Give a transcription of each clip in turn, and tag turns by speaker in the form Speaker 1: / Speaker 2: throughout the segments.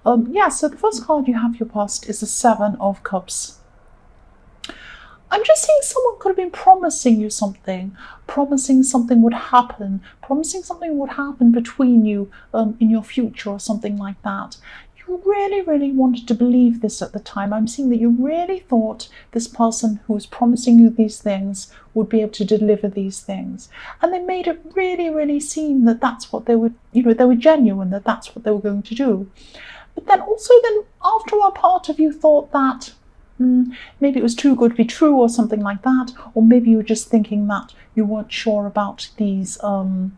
Speaker 1: Yeah, so the first card you have your past is the Seven of Cups. I'm just seeing someone could have been promising something would happen, promising something would happen between you in your future or something like that. You really, really wanted to believe this at the time. I'm seeing that you really thought this person who was promising you these things would be able to deliver these things. And they made it really, really seem that that's what they would, they were genuine, that that's what they were going to do. But then also after a part of you thought that maybe it was too good to be true or something like that, or maybe you were just thinking that you weren't sure about these, you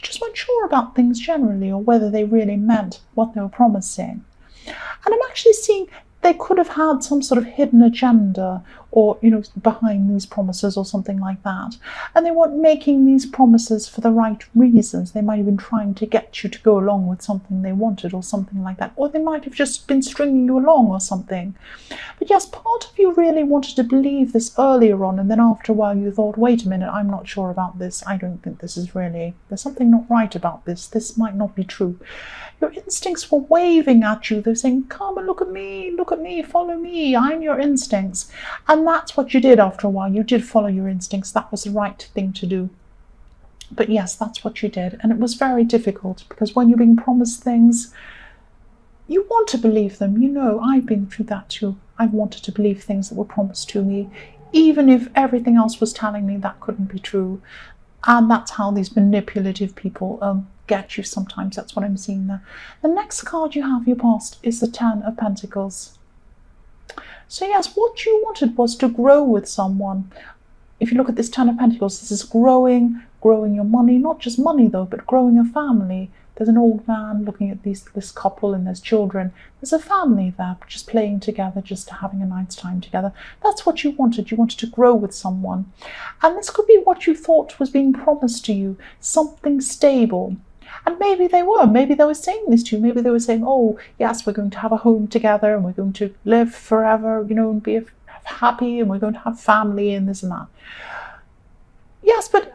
Speaker 1: just weren't sure about things generally, or whether they really meant what they were promising. And I'm actually seeing they could have had some sort of hidden agenda, or behind these promises or something like that, and they weren't making these promises for the right reasons. They might have been trying to get you to go along with something they wanted or something like that, or they might have just been stringing you along or something. But yes, part of you really wanted to believe this earlier on, and then after a while you thought, wait a minute, I'm not sure about this. I don't think this is really, there's something not right about this. This might not be true. Your instincts were waving at you. They're saying, come and look at me, follow me, I'm your instincts. And that's what you did after a while. You did follow your instincts. That was the right thing to do. But yes, that's what you did. And it was very difficult, because when you're being promised things, you want to believe them. I've been through that too. I wanted to believe things that were promised to me, even if everything else was telling me that couldn't be true. And that's how these manipulative people get you sometimes. That's what I'm seeing there. The next card you have your past is the Ten of Pentacles. So yes, what you wanted was to grow with someone. If you look at this Ten of Pentacles, this is growing your money, not just money though, but growing a family. There's an old man looking at this couple, and there's children. There's a family there, just playing together, just having a nice time together. That's what you wanted. You wanted to grow with someone. And this could be what you thought was being promised to you, something stable. And maybe they were saying this to you. Maybe they were saying, oh, yes, we're going to have a home together, and we're going to live forever, and be happy, and we're going to have family, and this and that. Yes, but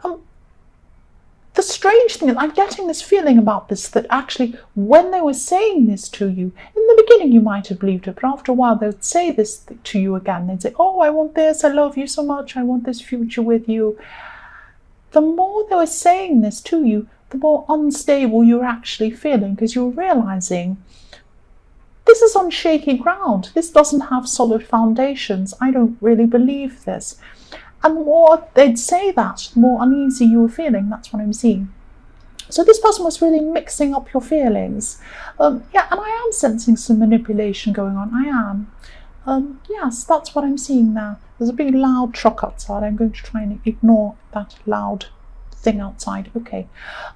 Speaker 1: the strange thing is, I'm getting this feeling about this, that actually when they were saying this to you, in the beginning you might have believed it, but after a while they would say this to you again. They'd say, oh, I want this, I love you so much, I want this future with you. The more they were saying this to you, the more unstable you're actually feeling, because you're realizing this is on shaky ground. This doesn't have solid foundations. I don't really believe this. And the more they'd say that, the more uneasy you were feeling. That's what I'm seeing. So this person was really mixing up your feelings. Yeah, and I am sensing some manipulation going on. I am. Yes, that's what I'm seeing now. There's a big loud truck outside. I'm going to try and ignore that loud thing outside. Okay.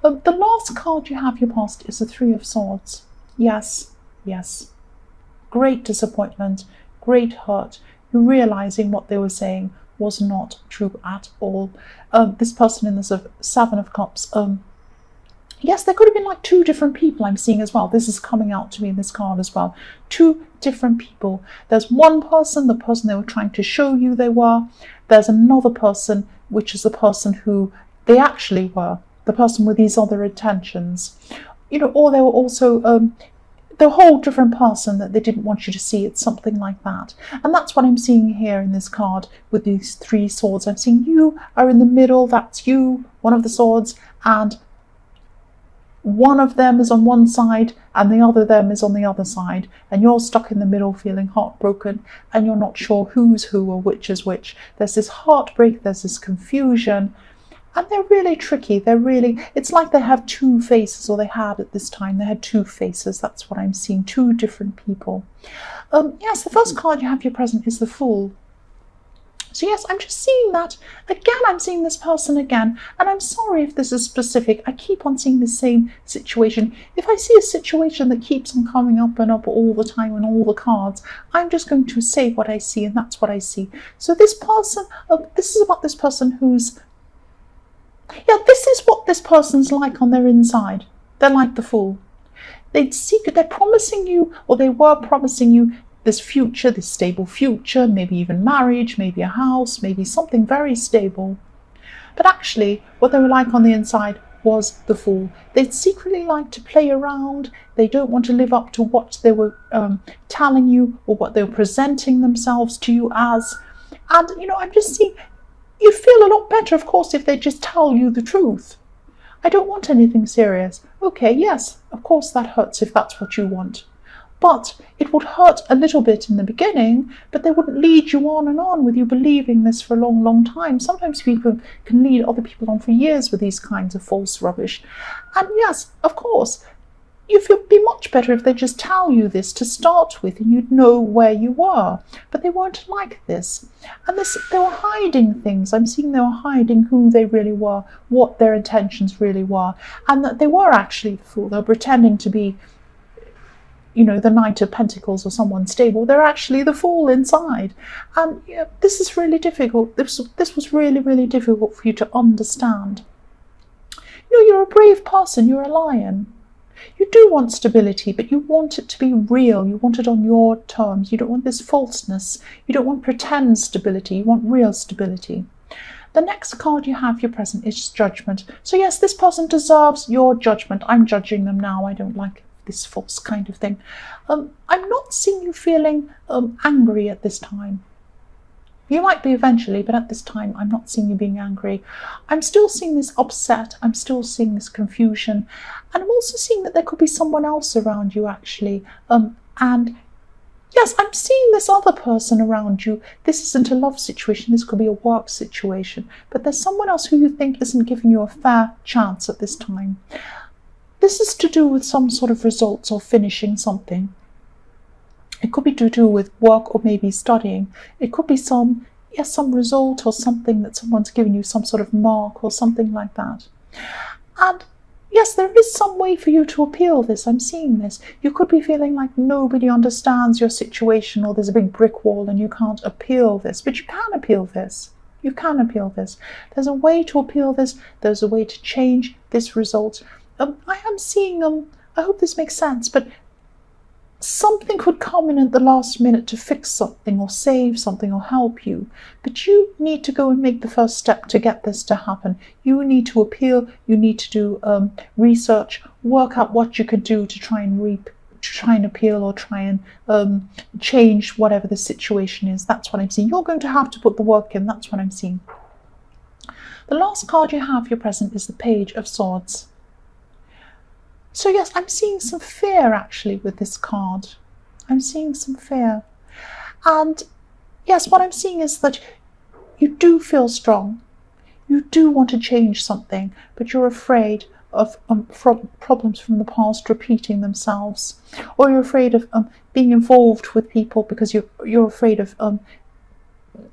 Speaker 1: The last card you have your past is the Three of Swords. Yes. Great disappointment, great hurt. You're realizing what they were saying was not true at all. This person in the Seven of Cups, yes, there could have been like two different people I'm seeing as well. This is coming out to me in this card as well. Two different people. There's one person, the person they were trying to show you they were. There's another person, which is the person who they actually were, the person with these other intentions. Or they were also the whole different person that they didn't want you to see. It's something like that. And that's what I'm seeing here in this card with these three swords. I'm seeing you are in the middle. That's you, one of the swords, and one of them is on one side and the other them is on the other side. And you're stuck in the middle feeling heartbroken, and you're not sure who's who or which is which. There's this heartbreak, there's this confusion. And they're really tricky. It's like they have two faces, or they had at this time. They had two faces. That's what I'm seeing, two different people. Yes, the first card you have your present is the Fool. So yes, I'm just seeing that. Again, I'm seeing this person again. And I'm sorry if this is specific. I keep on seeing the same situation. If I see a situation that keeps on coming up and up all the time on all the cards, I'm just going to say what I see, and that's what I see. So this person, this is about this person who's, yeah, this is what this person's like on their inside. They're like the Fool. They're promising you, or they were promising you, this future, this stable future, maybe even marriage, maybe a house, maybe something very stable. But actually, what they were like on the inside was the Fool. They'd secretly like to play around. They don't want to live up to what they were telling you or what they were presenting themselves to you as. And, I'm just seeing, you'd feel a lot better, of course, if they just tell you the truth. I don't want anything serious. Okay, yes, of course that hurts if that's what you want. But it would hurt a little bit in the beginning, but they wouldn't lead you on and on with you believing this for a long, long time. Sometimes people can lead other people on for years with these kinds of false rubbish. And yes, of course, it would be much better if they just tell you this to start with and you'd know where you were. But they weren't like this. And they were hiding things. I'm seeing they were hiding who they really were, what their intentions really were, and that they were actually the Fool. They were pretending to be the Knight of Pentacles or someone stable. They're actually the Fool inside. And this is really difficult. This was really, really difficult for you to understand. You're a brave person. You're a lion. You do want stability, but you want it to be real. You want it on your terms. You don't want this falseness. You don't want pretend stability. You want real stability. The next card you have, your present, is Judgment. So yes, this person deserves your judgment. I'm judging them now. I don't like this false kind of thing. I'm not seeing you feeling angry at this time. You might be eventually, but at this time I'm not seeing you being angry. I'm still seeing this upset. I'm still seeing this confusion. And I'm also seeing that there could be someone else around you actually. And yes, I'm seeing this other person around you. This isn't a love situation. This could be a work situation. But there's someone else who you think isn't giving you a fair chance at this time. This is to do with some sort of results or finishing something. It could be to do with work or maybe studying. It could be some result or something that someone's given you, some sort of mark or something like that. And yes, there is some way for you to appeal this. I'm seeing this. You could be feeling like nobody understands your situation or there's a big brick wall and you can't appeal this. But you can appeal this. You can appeal this. There's a way to appeal this. There's a way to change this result. I am seeing, I hope this makes sense, but something could come in at the last minute to fix something or save something or help you. But you need to go and make the first step to get this to happen. You need to appeal. You need to do research, work out what you could do to try and appeal or try and change whatever the situation is. That's what I'm seeing. You're going to have to put the work in. That's what I'm seeing. The last card you have, your present, is the Page of Swords. So yes, I'm seeing some fear actually with this card. I'm seeing some fear. And yes, what I'm seeing is that you do feel strong. You do want to change something, but you're afraid of problems from the past repeating themselves. Or you're afraid of being involved with people because you're afraid of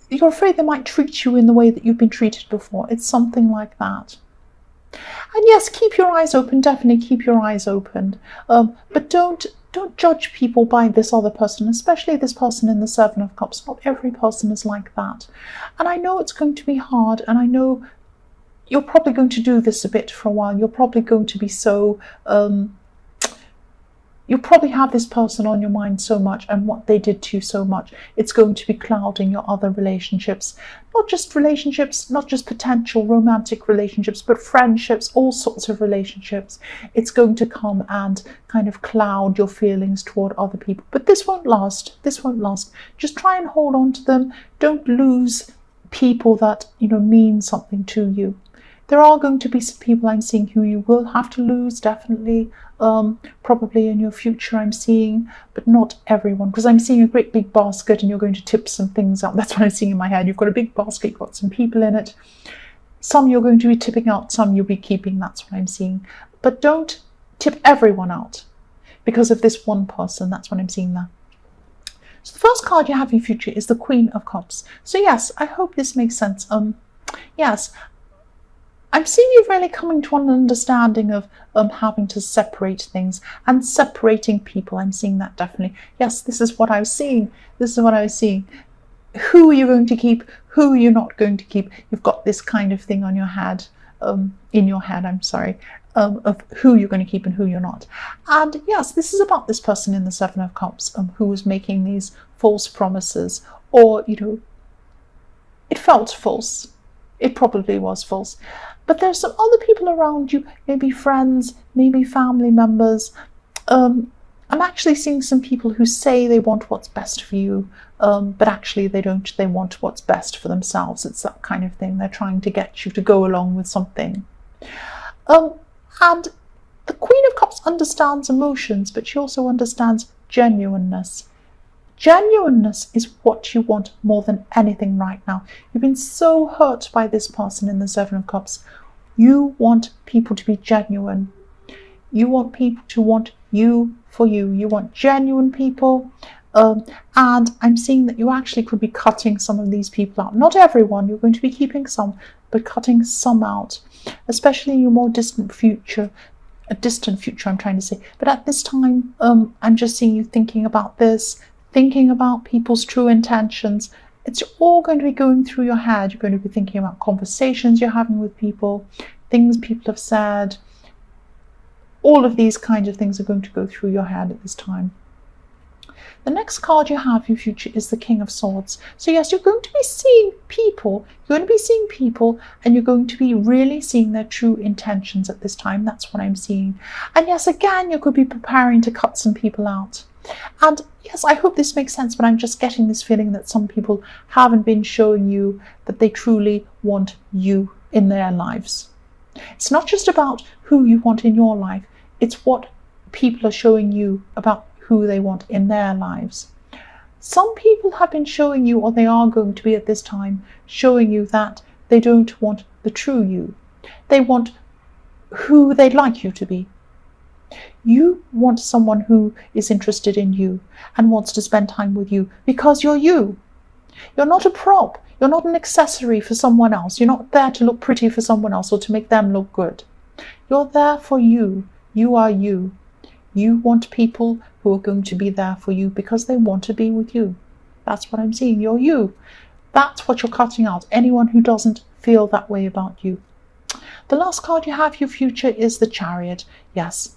Speaker 1: you're afraid they might treat you in the way that you've been treated before. It's something like that. And yes, keep your eyes open, definitely keep your eyes open. But don't judge people by this other person, especially this person in the Seven of Cups. Not every person is like that. And I know it's going to be hard, and I know you're probably going to do this a bit for a while. You're probably going to be so... You'll probably have this person on your mind so much and what they did to you so much. It's going to be clouding your other relationships. Not just potential romantic relationships, but friendships, all sorts of relationships. It's going to come and kind of cloud your feelings toward other people. But this won't last. This won't last. Just try and hold on to them. Don't lose people that, mean something to you. There are going to be some people I'm seeing who you will have to lose, definitely, probably in your future I'm seeing, but not everyone, because I'm seeing a great big basket and you're going to tip some things out. That's what I'm seeing in my head. You've got a big basket, you've got some people in it. Some you're going to be tipping out, some you'll be keeping. That's what I'm seeing. But don't tip everyone out because of this one person. That's what I'm seeing there. So the first card you have in your future is the Queen of Cups. So yes, I hope this makes sense. Yes, I'm seeing you really coming to an understanding of having to separate things and separating people. I'm seeing that definitely. Yes, this is what I was seeing. This is what I was seeing. Who are you going to keep? Who are you not going to keep? You've got this kind of thing on your head, in your head, I'm sorry, of who you're going to keep and who you're not. And yes, this is about this person in the Seven of Cups who was making these false promises, or, it felt false. It probably was false. But there's some other people around you, maybe friends, maybe family members. I'm actually seeing some people who say they want what's best for you, but actually they don't. They want what's best for themselves. It's that kind of thing. They're trying to get you to go along with something. And the Queen of Cups understands emotions, but she also understands genuineness. Genuineness is what you want more than anything right now. You've been so hurt by this person in the Seven of Cups. You want people to be genuine. You want people to want you for you. You want genuine people. And I'm seeing that you actually could be cutting some of these people out. Not everyone, you're going to be keeping some, but cutting some out, especially in your more distant future. A distant future, I'm trying to say. But at this time, I'm just seeing you thinking about this, thinking about people's true intentions. It's all going to be going through your head. You're going to be thinking about conversations you're having with people, things people have said. All of these kinds of things are going to go through your head at this time. The next card you have in your future is the King of Swords. So yes, you're going to be seeing people. You're going to be seeing people, and you're going to be really seeing their true intentions at this time. That's what I'm seeing. And yes, again, you could be preparing to cut some people out. And yes, I hope this makes sense, but I'm just getting this feeling that some people haven't been showing you that they truly want you in their lives. It's not just about who you want in your life. It's what people are showing you about who they want in their lives. Some people have been showing you, or they are going to be at this time, showing you that they don't want the true you. They want who they'd like you to be. You want someone who is interested in you and wants to spend time with you because you're you. You're not a prop. You're not an accessory for someone else. You're not there to look pretty for someone else or to make them look good. You're there for you. You are you. You want people who are going to be there for you because they want to be with you. That's what I'm seeing. You're you. That's what you're cutting out. Anyone who doesn't feel that way about you. The last card you have, your future, is the Chariot. Yes.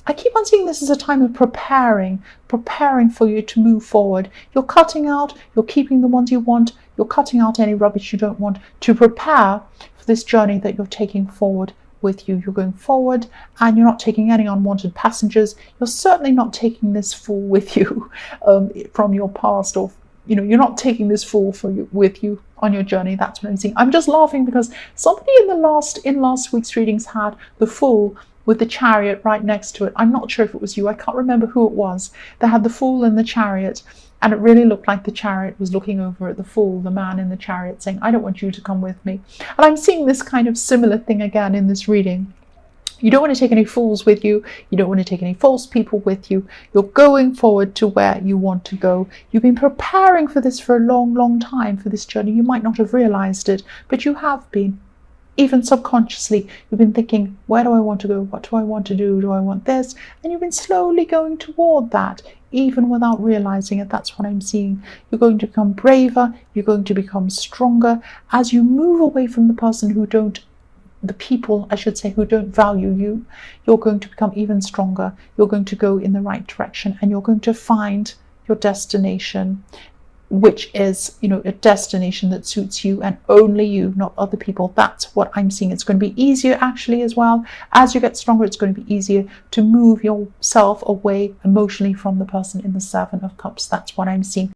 Speaker 1: I keep on seeing this as a time of preparing for you to move forward. You're cutting out, you're keeping the ones you want, you're cutting out any rubbish you don't want to prepare for this journey that you're taking forward with you. You're going forward and you're not taking any unwanted passengers. You're certainly not taking this fool with you from your past, or you're not taking this fool with you on your journey. That's what I'm seeing. I'm just laughing because somebody in last week's readings had the Fool with the Chariot right next to it. I'm not sure if it was you. I can't remember who it was. They had the Fool and the Chariot, and it really looked like the Chariot was looking over at the Fool, the man in the Chariot, saying, I don't want you to come with me. And I'm seeing this kind of similar thing again in this reading. You don't want to take any fools with you. You don't want to take any false people with you. You're going forward to where you want to go. You've been preparing for this for a long, long time, for this journey. You might not have realized it, but you have been. Even subconsciously, you've been thinking, where do I want to go? What do I want to do? Do I want this? And you've been slowly going toward that, even without realizing it. That's what I'm seeing. You're going to become braver. You're going to become stronger as you move away from the people who don't value you. You're going to become even stronger. You're going to go in the right direction, and you're going to find your destination, which is, a destination that suits you and only you, not other people. That's what I'm seeing. It's going to be easier actually as well. As you get stronger, it's going to be easier to move yourself away emotionally from the person in the Seven of Cups. That's what I'm seeing.